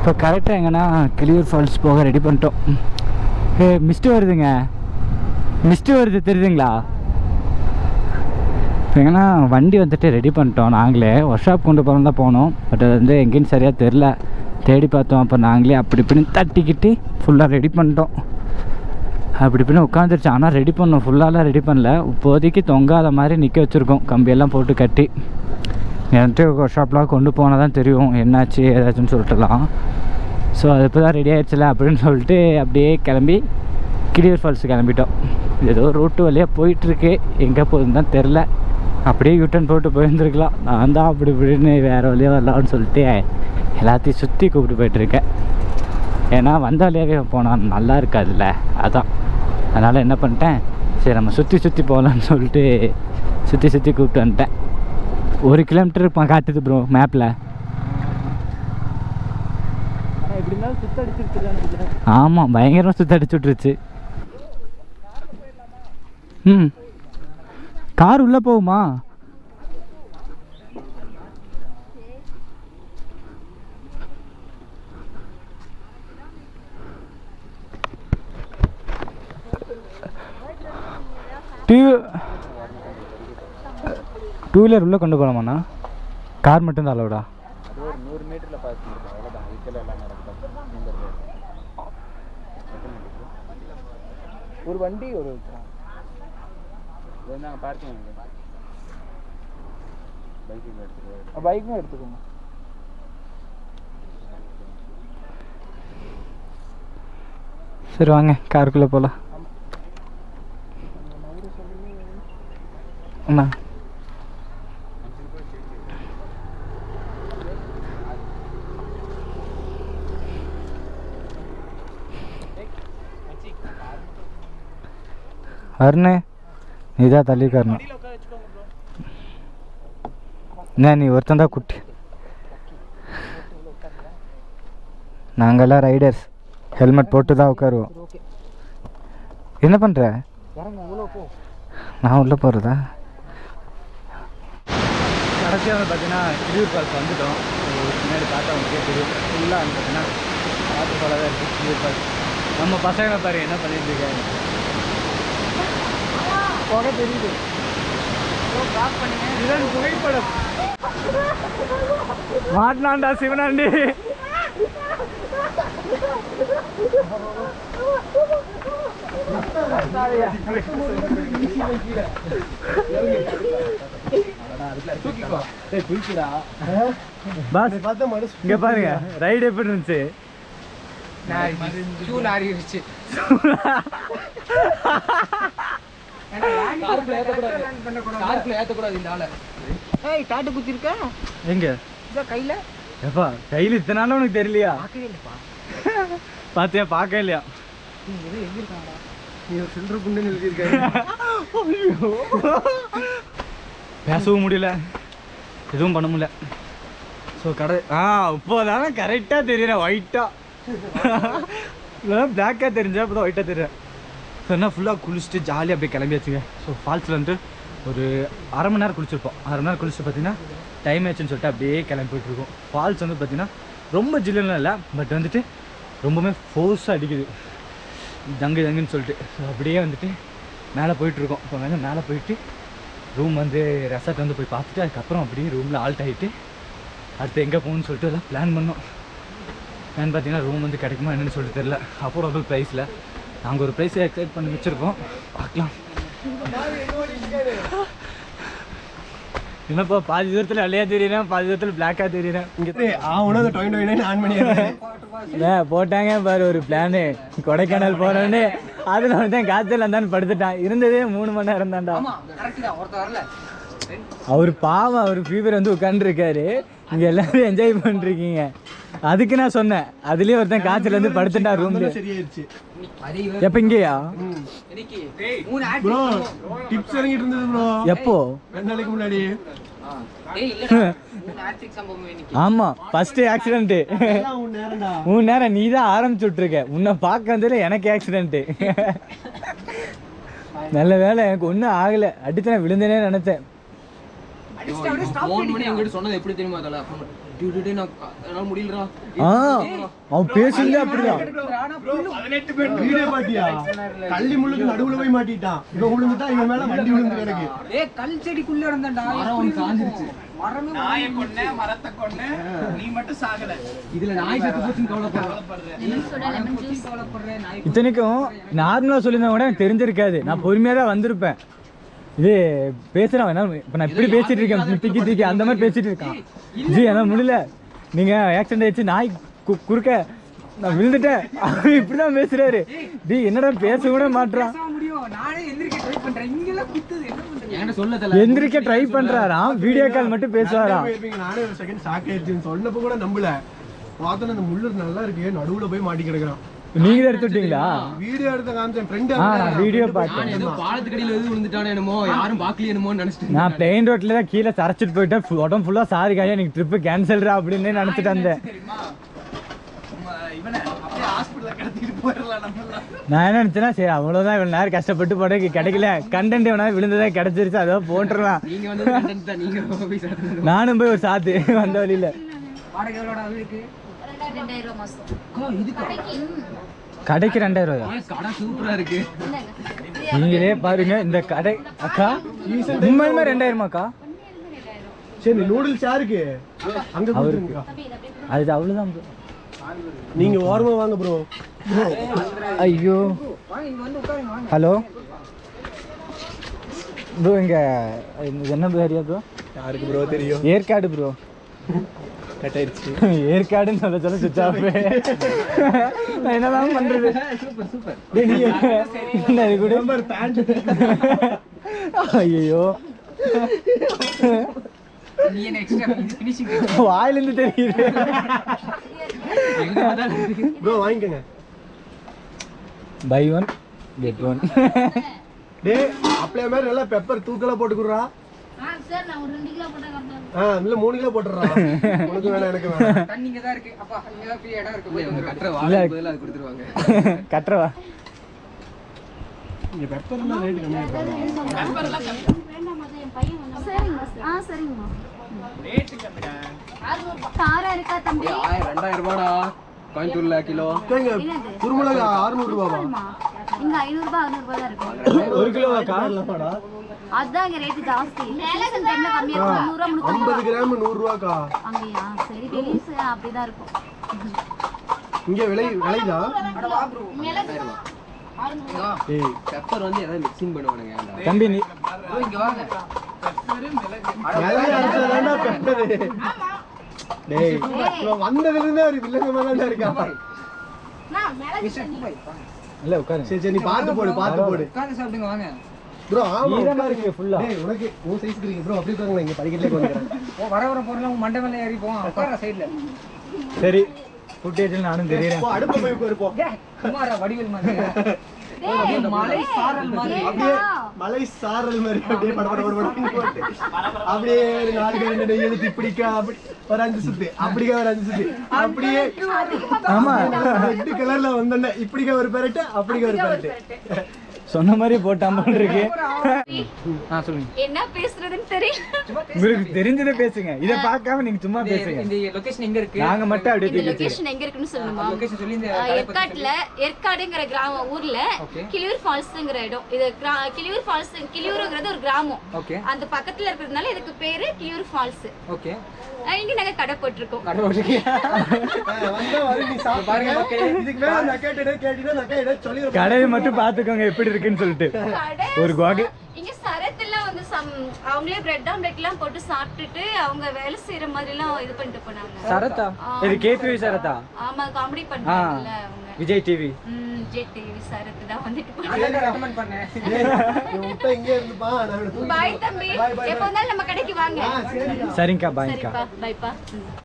இப்போ கரெக்டாக எங்கன்னா கிளியூர் ஃபால்ஸ் போக ரெடி பண்ணிட்டோம். மிஸ்ட்டு வருதுங்க, மிஸ்ட்டு வருது தெரியுதுங்களா? இப்போ எங்கன்னா வண்டி வந்துட்டு ரெடி பண்ணிட்டோம். நாங்களே ஒர்க் ஷாப் கொண்டு போகிறோம் தான் போனோம். பட் அது வந்து எங்கேயும் சரியாக தெரில, தேடி பார்த்தோம். அப்போ நாங்களே அப்படி இப்படின்னு தட்டிக்கிட்டு ஃபுல்லாக ரெடி பண்ணிட்டோம். அப்படி இப்படின்னு உட்காந்துருச்சு. ஆனால் ரெடி பண்ணோம், ஃபுல்லாலாம் ரெடி பண்ணல. இப்போதைக்கு தொங்காத மாதிரி நிற்க வச்சுருக்கோம், கம்பியெல்லாம் போட்டு கட்டி. வந்துட்டு ஒர்க் ஷாப்லாம் கொண்டு போனால் தான் தெரியும் என்னாச்சு ஏதாச்சுன்னு சொல்லிட்டுலாம். ஸோ அது இப்போ தான் ரெடி ஆகிடுச்சில்ல அப்படின்னு சொல்லிட்டு அப்படியே கிளம்பி கிளியூர் ஃபால்ஸ் கிளம்பிட்டோம். ஏதோ ரூட்டு வழியாக போயிட்டுருக்கு, எங்கே போகுதுன்னு தான் தெரில. அப்படியே யூட்டன் போட்டு போயிருந்துருக்கலாம். நான் தான் அப்படி இப்படின்னு வேறு வழியாக வரலாம்னு சொல்லிட்டு எல்லாத்தையும் சுற்றி கூப்பிட்டு போயிட்டுருக்கேன். ஏன்னா வந்த வழியாகவே போனால் நல்லா இருக்காதுல்ல, அதான். அதனால் என்ன பண்ணிட்டேன், சரி நம்ம சுற்றி சுற்றி போகலான்னு சொல்லிட்டு சுற்றி சுற்றி கூப்பிட்டு வந்துட்டேன். 1 கிலோமீட்டர் காட்டுது ப்ரோ மேப்பில். ஆமாம், பயங்கரமாக சுத்தடிச்சு விட்டுருச்சு. ம், கார் உள்ளே போகுமா? டூ வீலர் உள்ளே கொண்டு போகலாமாண்ணா? கார் மட்டும் தான் அளவுடா? ஒரு வண்டி ஒரு பைக்கும் எடுத்துக்கோங்க. சரி வாங்க காருக்குள்ளே போகலாம். அண்ணா அருணே நீ தான் தள்ளிக்காரணும். என்ன நீ ஒருத்தன் தான் குட்டி, நாங்கள்லாம் ரைடர்ஸ் ஹெல்மெட் போட்டு தான் உட்காருவோம். என்ன பண்ணுற? நான் உள்ளே போகிறதா? கடைசியாக வந்து பார்த்தீங்கன்னா கிளியூர் ஃபால்ஸ் வந்துட்டோம். பின்னாடி பார்த்தா அவங்க தெரியும், ஃபுல்லாக வந்து பார்த்தீங்கன்னா வாட்டர் ஃபாலாக தான் இருக்குது கிளியூர் ஃபால்ஸ். நம்ம பசங்களை பாரு என்ன பண்ணிட்டு இருக்காங்க, போக தெரியுது. இதன் புகைப்படம் மாட்டினாண்டா சிவனாண்டி. இங்க பாருங்க ரைடு எப்படி இருந்துச்சு. எங்க எப்பா கையில் இத்தனை நாள் உனக்கு தெரியலையா? பாத்தியா, பார்க்க இல்லையா? பேசவும் முடியல, எதுவும் பண்ண முடியல. ஸோ கடை இப்போதானே கரெக்டாக தெரியுறேன் ஒயிட்டாக. பிளாக்காக தெரிஞ்சா இப்போ தான் ஒயிட்டாக தெரியும். ஸோ என்ன ஃபுல்லாக குளிச்சுட்டு ஜாலியாக அப்படியே கிளம்பியாச்சுங்க. ஸோ ஃபால்ஸில் வந்துட்டு ஒரு அரை மணி நேரம் குளிச்சிருப்போம். அரை மணி நேரம் குளிச்சுட்டு பார்த்தீங்கன்னா டைம் ஆச்சுன்னு சொல்லிட்டு அப்படியே கிளம்பி போயிட்டுருக்கோம். ஃபால்ஸ் வந்து பார்த்திங்கன்னா ரொம்ப ஜில்லுலாம் இல்லை, பட் வந்துட்டு ரொம்பவுமே ஃபோர்ஸாக அடிக்குது, தங்குன்னு சொல்லிட்டு. ஸோ அப்படியே வந்துட்டு மேலே போயிட்டுருக்கோம். இப்போ மேலே போயிட்டு ரூம் வந்து ரெசார்ட் வந்து போய் பார்த்துட்டு அதுக்கப்புறம் அப்படியே ரூமில் ஆல்ட் ஆகிட்டு அடுத்து எங்கே போகணுன்னு சொல்லிட்டு எல்லாம் பிளான் பண்ணோம். பிளான் பார்த்தீங்கன்னா ரூம் வந்து கிடைக்குமா என்னென்னு சொல்லிட்டு தெரில. அஃபோர்டபுள் ப்ரைஸில் நாங்கள் ஒரு ப்ரைஸை எக்ஸைட் பண்ணி வச்சுருக்கோம், பார்க்கலாம். என்னப்பா பாதி தூரத்தில் வெள்ளையாக தெரியுறேன், பாதி தூரத்தில் பிளாக்காக தெரியுறேன். போட்டாங்க பாரு ஒரு பிளானு, கொடைக்கானல் போனோன்னு அதில் வந்து காய்ச்சல் இருந்தான்னு படுத்துட்டான். இருந்ததே 3 மணி நேரம் தான்டா. அவர் பாவம், அவர் ஃபீவர் வந்து உட்காந்துருக்காரு, இங்கே எல்லாரும் என்ஜாய் பண்ணிருக்கீங்க. அதுக்கு நான் சொன்னேன், அதுலேயும் ஒருத்தன் காய்ச்சல் வந்து படுத்துட்டா ரூம்ல. எப்போ இங்கேயா? எப்போ? 2 நாளைக்கு முன்னாடி. ஆமா ஃபர்ஸ்ட் ஆக்சிடென்ட். 3 நேரம் நீ தான் ஆரம்பிச்சு விட்டுருக்க. உன்னை பார்க்க வந்ததுல எனக்கு ஆக்சிடென்ட். நல்ல வேலை எனக்கு ஒன்றும் ஆகலை, அடித்து நான் விழுந்தேனே நினைச்சேன். ஃபோன் பண்ணி என்கிட்ட சொன்னது எப்படி தெரியுமா தல டியூட்டி நான் என்னால முடியலடா அவன் பேசுறதே அப்படிதான் 18 பேர் வீடியோ பாட்டியா கள்ளி முள்ளுக்கு நடுவுல போய் மாட்டிட்டான் இவன் விழுந்துட்டா இவன் மேல வண்டி விழுந்து கிடக்கு ஏய் கல் செடிக்குள்ள இருந்தடா மரம் காஞ்சிருச்சு நாயை கொன்ன மரத்தை கொன்ன நீ மட்டும் சாகல இதுல நாய் செத்து போச்சுன்னு கவலைப்படுறேன் இத்தனைக்கும் நார்மலா சொல்லியிருந்தா கூட எனக்கு தெரிஞ்சிருக்காது. நான் பொறுமையா தான் வந்திருப்பேன். இது பேசுறேன் இப்ப நான் இப்படி பேசிட்டு இருக்கேன் திக்கி திக்கி அந்த மாதிரி பேசிட்டு இருக்கான். ஜி என்னால முடியல, நீங்க ஆக்சிடென்ட் ஆயிடுச்சு, நாய் குறுக்க நான் விழுந்துட்டேன் இப்படிதான் பேசுறாரு. டி என்னடா பேச கூட மாட்டான். எந்திரிக்க ட்ரை பண்றாராம், வீடியோ கால் மட்டும் பேசுவாராம். நானே ஒரு செகண்ட் ஷாக் ஆயிடுச்சு. சொன்னப்ப கூட நம்பல. பார்த்தா அந்த முள்ளு நல்லா இருக்கு, நடுவுல போய் மாட்டி கிடக்குறான். நீங்க எடுத்து விட்டீங்களா? வீடியோ எடுத்த காமிச்சேன் ஃப்ரெண்ட். நான் வீடியோ பார்த்தேன். ஏதோ பாலத்துக்கடியில எது விழுந்துட்டானே என்னமோ, யாரும் பாக்கல என்னமோன்னு நினைச்சிட்டு நான் பிளெயின் ரோட்ல தான் கீழே சரைச்சிட்டு போயிட்டேன். உடம்பு ஃபுல்லா சாரி காயா எனக்கு ட்ரிப் கேன்சல்ரா அப்படின்னு நினைச்சிட்டு வந்தேன். நான் என்ன நினைச்சேன்னா சரி அவ்வளவுதான், இவ்வளவு நேரம் கஷ்டப்பட்டு போட கிடைக்கல, கண்டென்ட் இவனா விழுந்ததா கிடைச்சிருச்சு, அதோ போட்டுடலாம். நீங்க வந்து கண்டென்ட் தான், நீங்க போய் சாப்பிடுங்க. நானும் போய் ஒரு சாத்து வந்த வழியில. கடைக்கு 2000 ரூபாயா? கடை சூப்பரா இருக்கு. நீங்களே பாருங்க இந்த கடை. அக்கா உண்மையுமே 2000 சரி நூடுல்ஸ் யாருக்கு அங்க கொடுத்துருங்க. அது அவ்வளவுதான் bro. நீங்க ஓரமா வாங்க ப்ரோ. ஐயோ ஹலோ ப்ரோ, இங்க என்ன ஏரியா ப்ரோ? யாருக்கு ப்ரோ தெரியும்? ஏற்காடு ப்ரோ. கட் ஆயிடுச்சு. ஏற்காடுன்னு சொல்ல சுவிட்ச் ஆஃப். நான் என்னதான் பண்றது? Super super. இது கூட ஐயோ நீ என்ன எக்ஸ்ட்ரா ஃபினிஷிங் வாயில இருந்து தெரியுது. ப்ரோ வாங்கிக்கங்க. Buy one get one. டேய் அப்படியே மாதிரி நல்லா பெப்பர் தூக்கலா போட்டுக்குறா. சார் நான் ஒரு 2 கிலோ போட்டா இல்ல 3 கிலோ போட்டுறா. உனக்கு வேணா எனக்கு வேணா. தண்ணிங்க தான் இருக்கு. அப்பா இங்க தான் ஃப்ரீ இடம் இருக்கு, போய் வந்து கட்டற வாழைக்கு பதிலா அது கொடுத்துருவாங்க. கட்டறவா? இங்க பெப்பர்லாம் ரேட் கம்மியா இருக்கு. வேண்டாம் மத என் பையன் வந்தா. சரிங்க சார். சரிங்கம்மா. ரேட் கம்மிடா. 600 காரா இருக்கா தம்பி? 2000 ரூபாடா கோயம்புத்தூர்ல கிலோ. குருமிளகா 600 ரூபாவா? இங்க 500 ரூபாய் 600 ரூபாய் தான் இருக்கு. 1 கிலோவா காரலமாடா? அதான் இங்க ரேட் ஜாஸ்தி. சீசன் டைம்ல கம்மியா இருக்கும். 100 ரூபாய் 50 கிராம் 100 ரூபாய்க்கா? அங்கயா? சரி டெலிஸ் அப்படிதான் இருக்கும். இங்க விலைதா? அட வா ப்ரோ. மிளகு ஏய் பெப்பர் வந்து ஏதாவது மிக்சிங் பண்ணுவானுங்க. தம்பி நீ ப்ரோ இங்க வாங்க. மிளகு அரைச்சதாண்டா பெப்பர். டேய் இவன் வந்ததுல இருந்தே ஒரு வில்லங்க மாதிரி தான் இருக்கான். நான் மிளகு இல்ல உட்காருங்க. சரி நீ பார்த்து போடு. உட்கார்ந்து சாப்பிடுங்க வாங்க. ப்ரோ ஆமா ஈரமா இருக்கு ஃபுல்லா. டேய் உனக்கு உன் சைஸ் இருக்கீங்க ப்ரோ. அப்படியே உட்காருங்க, இங்க படிக்கட்டே உட்காருங்க. வர போறலாம் உங்க மண்டை மேல ஏறி போவோம். உட்கார சைடுல. சரி ஃபுட்டேஜ்ல நானும் தெரியுறேன். போ அடுப்பு போய் உட்காரு போ. குமாரா வடிவேல் மாதிரி. மலை சாரல் மாதிரி. அப்படியே மலை சாரல் மாதிரி அப்படியே படபடன்னு போட்டு அப்படியே 4 பேர் எழுதி இப்படிக்கா அப்படி ஒரு 5 சுத்து, அப்படிக்கா ஒரு 5 சுத்து, அப்படியே ஆமா ரெட் கலர்ல வந்தனே இப்படிக்கா ஒரு பெரட்டு, அப்படிக்கா ஒரு பெரட்டு. சொன்ன மாதிரி போட்டாம இருக்கு. சொல்லுங்க. என்ன பேசுறதுன்னு தெரியல. உங்களுக்கு தெரிஞ்சதை பேசுங்க, இத பார்க்காம நீங்க சும்மா பேசுங்க. இந்த லொகேஷன் எங்க இருக்கு? நாங்க மட்டும் அப்படியே இந்த தூக்கி லொகேஷன் எங்க இருக்குன்னு சொல்லுமா? லொகேஷன் சொல்லி இந்த ஏற்காட்ல ஏற்காடுங்கற கிராமம் ஊர்ல கிளியூர் ஃபால்ஸ்ங்கற இடம். இது கிளியூர் ஃபால்ஸ், கிளியூர்ங்கிறது ஒரு கிராமம். ஓகே. அந்த பக்கத்துல இருக்கிறதுனால இதுக்கு பேரு கிளியூர் ஃபால்ஸ். ஓகே. இங்க நாங்க கடை போட்டுருக்கோம். வந்தா வர நீ சாப்பிட்டு பாருங்க மக்களே. இதுக்கு மேல நான் கேட்டினா நான் கேட சொல்லி கடையை மட்டும் பாத்துக்கோங்க எப்படி இருக்குன்னு சொல்லிட்டு. கடை ஒரு குவாகு இங்க சரத்தெல்லாம் வந்து அவங்களே பிரெட் ஆம்லெட்லாம் போட்டு சாப்பிட்டுட்டு அவங்க வேலை செய்யற மாதிரி எல்லாம் இது பண்ணிட்டு போனாங்க. சரத்தா? இது கேபிவி சரத்தா? ஆமா காமெடி பண்றாங்கல்ல அவங்க. விஜய் டிவி. விஜய் டிவி சரத்து தான் வந்துட்டு அத ரெக்கமெண்ட் பண்ணேன். முட்டை இங்க இருந்துப்பா. நான் பாய் தம்பி. எப்போ வந்தாலும் நம்ம கடைக்கு வாங்க. சரிங்கக்கா பாய்க்கா. சரிப்பா பைப்பா.